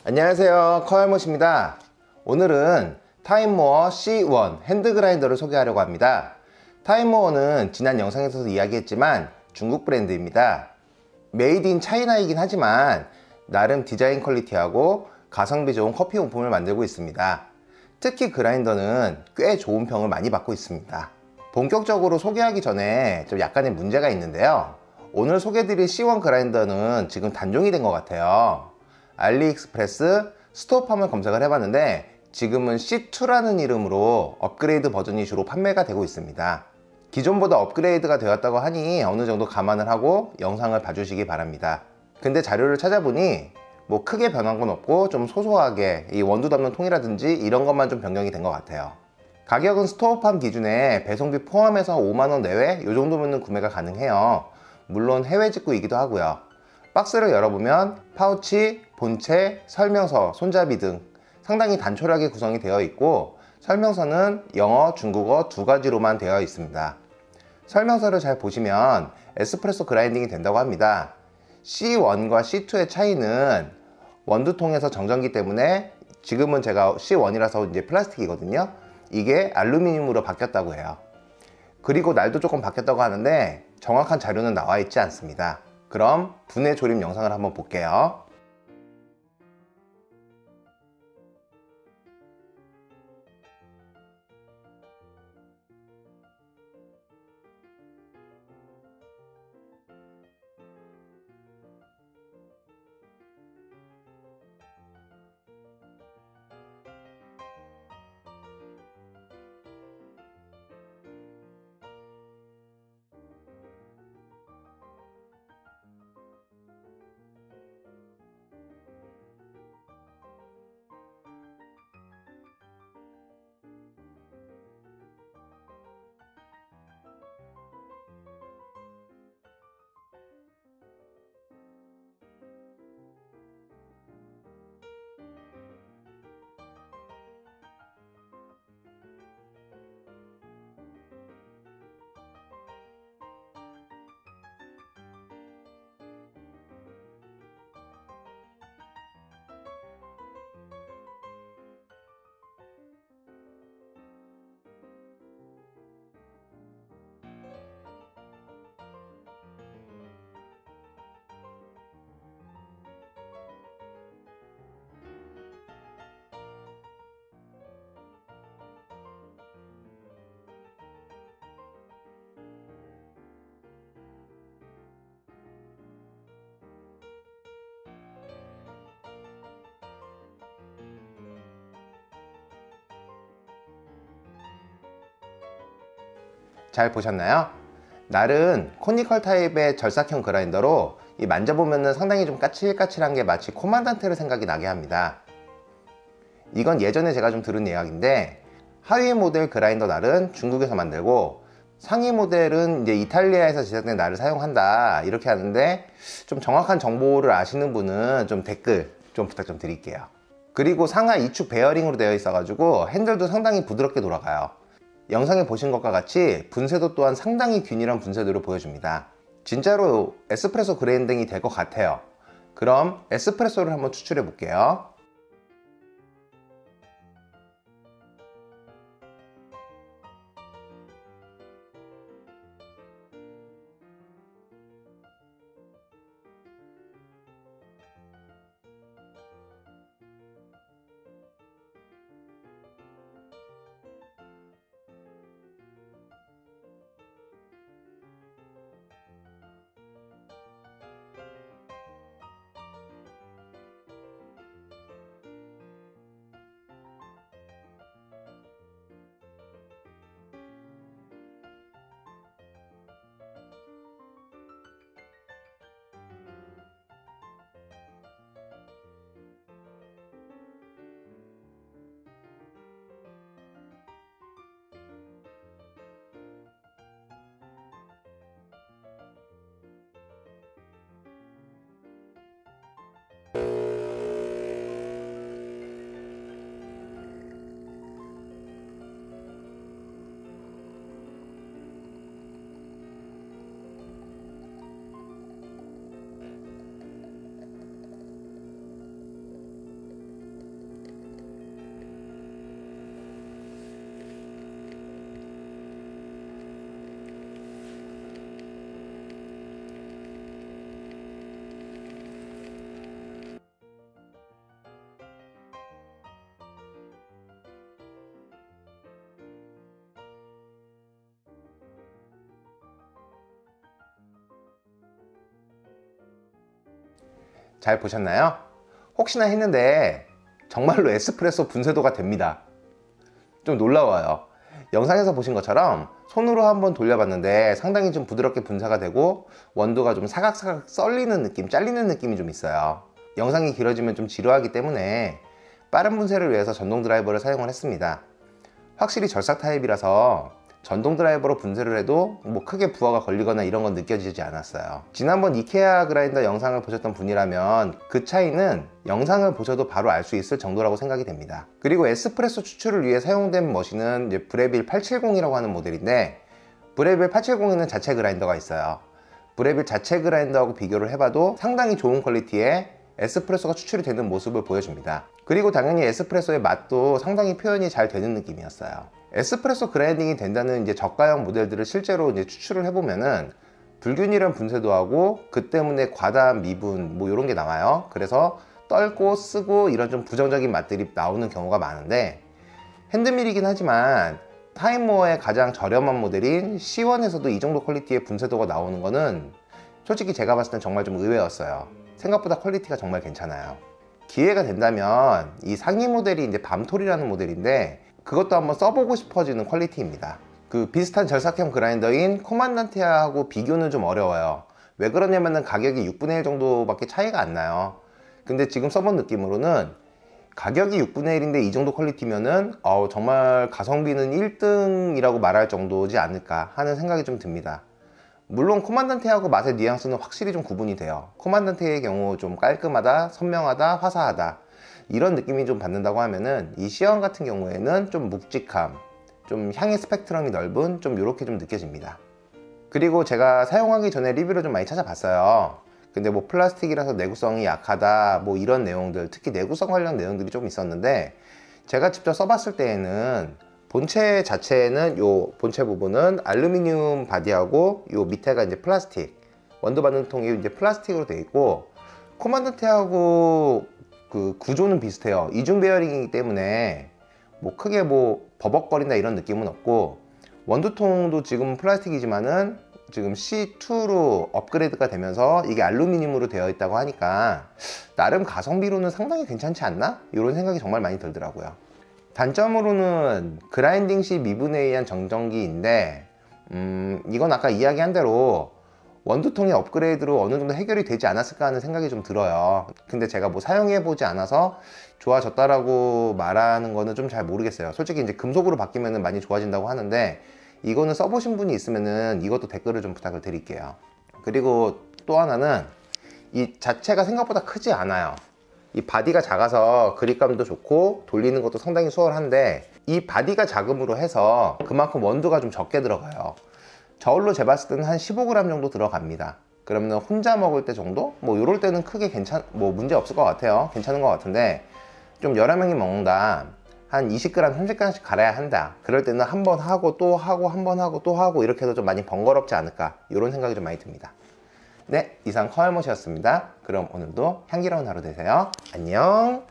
안녕하세요, 커알못입니다. 오늘은 타임모어 C1 핸드 그라인더를 소개하려고 합니다. 타임모어는 지난 영상에서도 이야기했지만 중국 브랜드입니다. 메이드 인 차이나이긴 하지만 나름 디자인 퀄리티하고 가성비 좋은 커피 용품을 만들고 있습니다. 특히 그라인더는 꽤 좋은 평을 많이 받고 있습니다. 본격적으로 소개하기 전에 좀 약간의 문제가 있는데요. 오늘 소개해드릴 C1 그라인더는 지금 단종이 된 것 같아요. 알리익스프레스 스토어팜을 검색을 해봤는데 지금은 C2라는 이름으로 업그레이드 버전이 주로 판매가 되고 있습니다. 기존보다 업그레이드가 되었다고 하니 어느 정도 감안을 하고 영상을 봐주시기 바랍니다. 근데 자료를 찾아보니 뭐 크게 변한 건 없고 좀 소소하게 이 원두 담는 통이라든지 이런 것만 좀 변경이 된 것 같아요. 가격은 스토어팜 기준에 배송비 포함해서 5만원 내외 이 정도면 구매가 가능해요. 물론 해외 직구이기도 하고요. 박스를 열어보면 파우치, 본체, 설명서, 손잡이 등 상당히 단촐하게 구성이 되어 있고 설명서는 영어, 중국어 두 가지로만 되어 있습니다. 설명서를 잘 보시면 에스프레소 그라인딩이 된다고 합니다. C1과 C2의 차이는 원두통에서 정전기 때문에 지금은 제가 C1이라서 이제 플라스틱이거든요. 이게 알루미늄으로 바뀌었다고 해요. 그리고 날도 조금 바뀌었다고 하는데 정확한 자료는 나와 있지 않습니다. 그럼 분해 조립 영상을 한번 볼게요. 잘 보셨나요? 날은 코니컬 타입의 절삭형 그라인더로 만져보면 상당히 좀 까칠까칠한 게 마치 코만단테르 생각이 나게 합니다. 이건 예전에 제가 좀 들은 이야기인데 하위 모델 그라인더 날은 중국에서 만들고 상위 모델은 이제 이탈리아에서 제작된 날을 사용한다 이렇게 하는데 좀 정확한 정보를 아시는 분은 좀 댓글 좀 부탁 좀 드릴게요. 그리고 상하 2축 베어링으로 되어 있어 가지고 핸들도 상당히 부드럽게 돌아가요. 영상에 보신 것과 같이 분쇄도 또한 상당히 균일한 분쇄도를 보여줍니다. 진짜로 에스프레소 그라인딩이 될 것 같아요. 그럼 에스프레소를 한번 추출해 볼게요. 잘 보셨나요? 혹시나 했는데 정말로 에스프레소 분쇄도가 됩니다. 좀 놀라워요. 영상에서 보신 것처럼 손으로 한번 돌려봤는데 상당히 좀 부드럽게 분사가 되고 원두가 좀 사각사각 썰리는 느낌, 잘리는 느낌이 좀 있어요. 영상이 길어지면 좀 지루하기 때문에 빠른 분쇄를 위해서 전동 드라이버를 사용을 했습니다. 확실히 절삭 타입이라서 전동 드라이버로 분쇄를 해도 뭐 크게 부하가 걸리거나 이런 건 느껴지지 않았어요. 지난번 이케아 그라인더 영상을 보셨던 분이라면 그 차이는 영상을 보셔도 바로 알 수 있을 정도라고 생각이 됩니다. 그리고 에스프레소 추출을 위해 사용된 머신은 이제 브레빌 870이라고 하는 모델인데, 브레빌 870에는 자체 그라인더가 있어요. 브레빌 자체 그라인더하고 비교를 해봐도 상당히 좋은 퀄리티의 에스프레소가 추출이 되는 모습을 보여줍니다. 그리고 당연히 에스프레소의 맛도 상당히 표현이 잘 되는 느낌이었어요. 에스프레소 그라인딩이 된다는 이제 저가형 모델들을 실제로 이제 추출을 해보면은 불균일한 분쇄도 하고 그 때문에 과다한 미분 뭐 이런 게 나와요. 그래서 떨고 쓰고 이런 좀 부정적인 맛들이 나오는 경우가 많은데, 핸드밀이긴 하지만 타임모어의 가장 저렴한 모델인 C1에서도 이 정도 퀄리티의 분쇄도가 나오는 거는 솔직히 제가 봤을 땐 정말 좀 의외였어요. 생각보다 퀄리티가 정말 괜찮아요. 기회가 된다면 이 상위 모델이 이제 밤톨이라는 모델인데, 그것도 한번 써보고 싶어지는 퀄리티입니다. 그 비슷한 절삭형 그라인더인 코만단테하고 비교는 좀 어려워요. 왜 그러냐면은 가격이 6분의 1 정도밖에 차이가 안 나요. 근데 지금 써본 느낌으로는 가격이 6분의 1인데 이 정도 퀄리티면은 정말 가성비는 1등이라고 말할 정도지 않을까 하는 생각이 좀 듭니다. 물론 코만단테하고 맛의 뉘앙스는 확실히 좀 구분이 돼요. 코만단테의 경우 좀 깔끔하다, 선명하다, 화사하다 이런 느낌이 좀 받는다고 하면은 이 C1 같은 경우에는 좀 묵직함, 좀 향의 스펙트럼이 넓은 좀 이렇게 좀 느껴집니다. 그리고 제가 사용하기 전에 리뷰를 좀 많이 찾아봤어요. 근데 뭐 플라스틱이라서 내구성이 약하다 뭐 이런 내용들, 특히 내구성 관련 내용들이 좀 있었는데, 제가 직접 써봤을 때에는 본체 자체는 요 본체 부분은 알루미늄 바디하고 요 밑에가 이제 플라스틱, 원두 반응통이 이제 플라스틱으로 되어 있고, 코만단테하고 그 구조는 비슷해요. 이중 베어링이기 때문에 뭐 크게 뭐 버벅거린다 이런 느낌은 없고, 원두통도 지금 플라스틱이지만은 지금 C2로 업그레이드가 되면서 이게 알루미늄으로 되어 있다고 하니까 나름 가성비로는 상당히 괜찮지 않나? 이런 생각이 정말 많이 들더라고요. 단점으로는 그라인딩 시 미분에 의한 정전기인데, 이건 아까 이야기한 대로 원두통의 업그레이드로 어느 정도 해결이 되지 않았을까 하는 생각이 좀 들어요. 근데 제가 뭐 사용해 보지 않아서 좋아졌다라고 말하는 거는 좀 잘 모르겠어요. 솔직히 이제 금속으로 바뀌면 많이 좋아진다고 하는데, 이거는 써보신 분이 있으면은 이것도 댓글을 좀 부탁을 드릴게요. 그리고 또 하나는 이 자체가 생각보다 크지 않아요. 이 바디가 작아서 그립감도 좋고 돌리는 것도 상당히 수월한데, 이 바디가 작음으로 해서 그만큼 원두가 좀 적게 들어가요. 저울로 재봤을 때는 한 15g 정도 들어갑니다. 그러면 혼자 먹을 때 정도? 뭐 이럴 때는 크게 뭐 문제 없을 것 같아요. 괜찮은 것 같은데, 좀 여러 명이 먹는다, 한 20g, 30g씩 갈아야 한다, 그럴 때는 한 번 하고 또 하고 한 번 하고 또 하고 이렇게 해서 좀 많이 번거롭지 않을까, 이런 생각이 좀 많이 듭니다. 네, 이상 커알못이었습니다. 그럼 오늘도 향기로운 하루 되세요. 안녕.